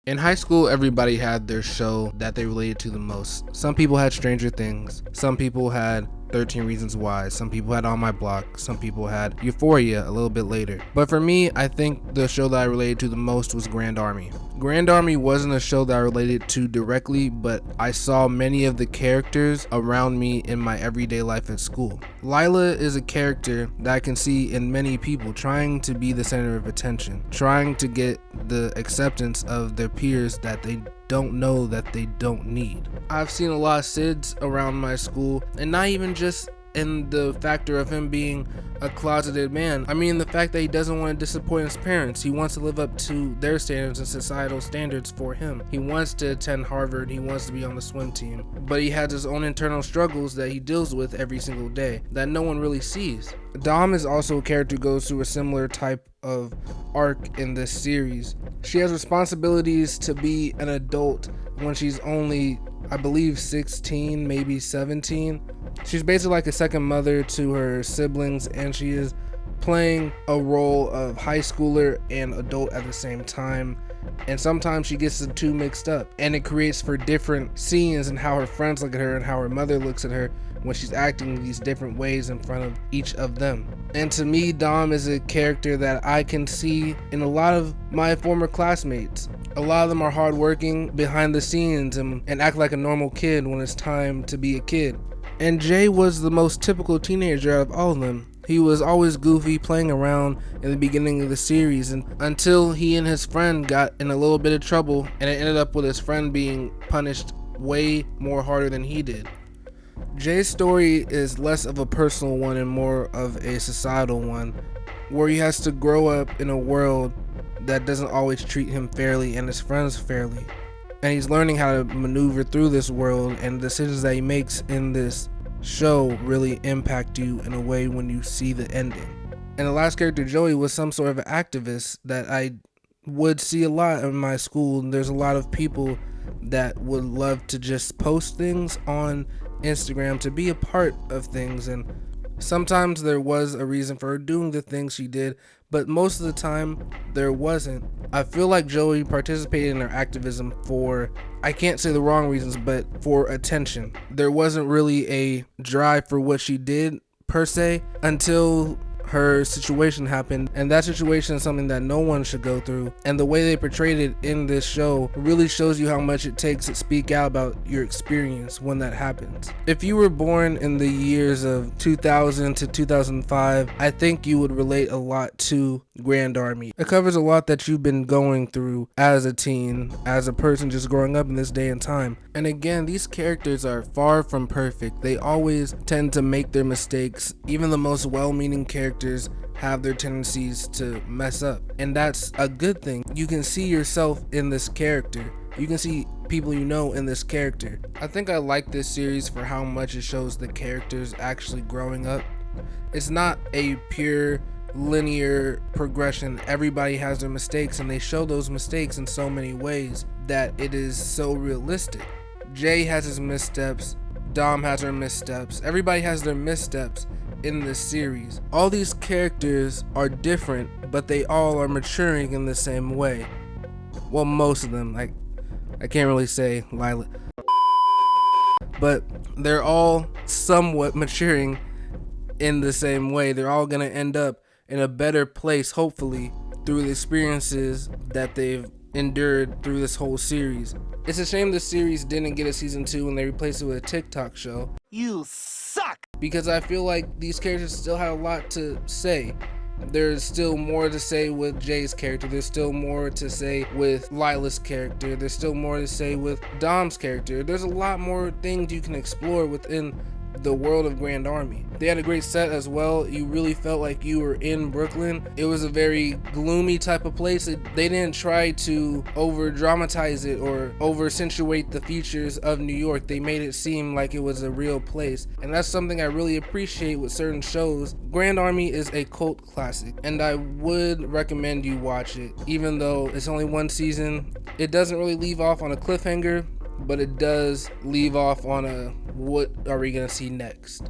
In high school, everybody had their show that they related to the most. Some people had Stranger Things, some people had 13 Reasons Why, some people had On My Block, some people had Euphoria a little bit later. But for me, I think the show that I related to the most was Grand Army. Grand Army wasn't a show that I related to directly, but I saw many of the characters around me in my everyday life at school. Lila is a character that I can see in many people trying to be the center of attention, trying to get the acceptance of their peers that they don't know that they don't need. I've seen a lot of Sids around my school, and not even just in the factor of him being a closeted man. I mean the fact that he doesn't want to disappoint his parents. He wants to live up to their standards and societal standards for him. He wants to attend Harvard, he wants to be on the swim team, but he has his own internal struggles that he deals with every single day that no one really sees. Dom is also a character who goes through a similar type of arc in this series. She has responsibilities to be an adult when she's only, I believe, 16, maybe 17. She's basically like a second mother to her siblings, and she is playing a role of high schooler and adult at the same time. And sometimes she gets the two mixed up, and it creates for different scenes and how her friends look at her and how her mother looks at her when she's acting these different ways in front of each of them. And to me, Dom is a character that I can see in a lot of my former classmates. A lot of them are hardworking behind the scenes and act like a normal kid when it's time to be a kid. And Jay was the most typical teenager out of all of them. He was always goofy, playing around in the beginning of the series, and until he and his friend got in a little bit of trouble, and it ended up with his friend being punished way more harder than he did. Jay's story is less of a personal one and more of a societal one, where he has to grow up in a world that doesn't always treat him fairly and his friends fairly. And he's learning how to maneuver through this world, and the decisions that he makes in this show really impact you in a way when you see the ending. And the last character, Joey, was some sort of an activist that I would see a lot in my school. There's a lot of people that would love to just post things on Instagram to be a part of things, and sometimes there was a reason for her doing the things she did, but most of the time there wasn't. I feel like Joey participated in her activism for, I can't say the wrong reasons, but for attention. There wasn't really a drive for what she did per se until her situation happened, and that situation is something that no one should go through. And the way they portrayed it in this show really shows you how much it takes to speak out about your experience when that happens. If you were born in the years of 2000 to 2005, I think you would relate a lot to Grand Army. It covers a lot that you've been going through as a teen, as a person just growing up in this day and time. And again, these characters are far from perfect. They always tend to make their mistakes. Even the most well-meaning characters have their tendencies to mess up, and that's a good thing. You can see yourself in this character. You can see people you know in this character. I think I like this series for how much it shows the characters actually growing up. It's not a pure linear progression. Everybody has their mistakes, and they show those mistakes in so many ways that it is so realistic. Jay has his missteps, Dom has her missteps, everybody has their missteps in this series. All these characters are different, but they all are maturing in the same way. Well, most of them. I can't really say Lila, but they're all somewhat maturing in the same way. They're all gonna end up in a better place, hopefully, through the experiences that they've endured through this whole series. It's a shame this series didn't get a season 2 and they replaced it with a TikTok show. You suck! Because I feel like these characters still had a lot to say. There's still more to say with Jay's character. There's still more to say with Lila's character. There's still more to say with Dom's character. There's a lot more things you can explore within the world of Grand Army. They had a great set as well. You really felt like you were in Brooklyn. It was a very gloomy type of place. They didn't try to over dramatize it or over accentuate the features of New York. They made it seem like it was a real place, and that's something I really appreciate with certain shows. Grand Army is a cult classic, and I would recommend you watch it. Even though it's only one season, it doesn't really leave off on a cliffhanger, but it does leave off on a what are we gonna see next.